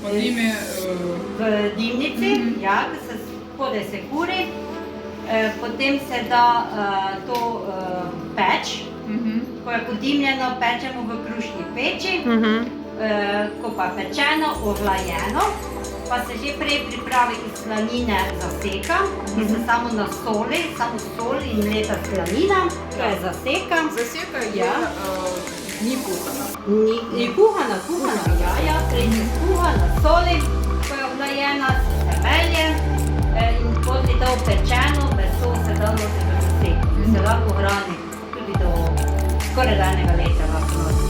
В димниці, як ходи се кури, потім се да то печ, koja je podimljeno, pečemo v krušni peči, ko pa pečeno, ovlajeno, pa se že prej pripravi iz slanine zaseka, ki se samo nasoli, samo sol in mleta slanina, to je zaseka. Засека є Ja. не кухана. Ni kuhana, ja, prej se skuha na soli, ko je ovlajena, se melje in potem to pečeno, meso se da nosi v zaseku, se lahko hrani tudi do skoraj danega leta lahko nosi.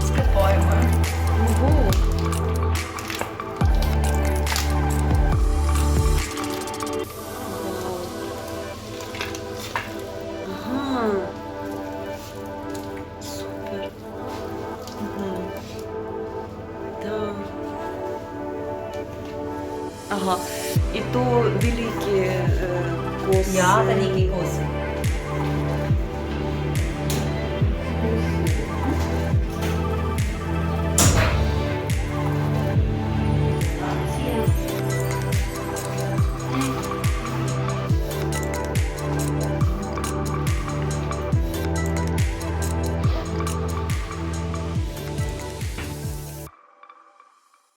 Скопаємо. Ага. Супер. Да. Ага. І то великі коси. Ja, veliki kosi.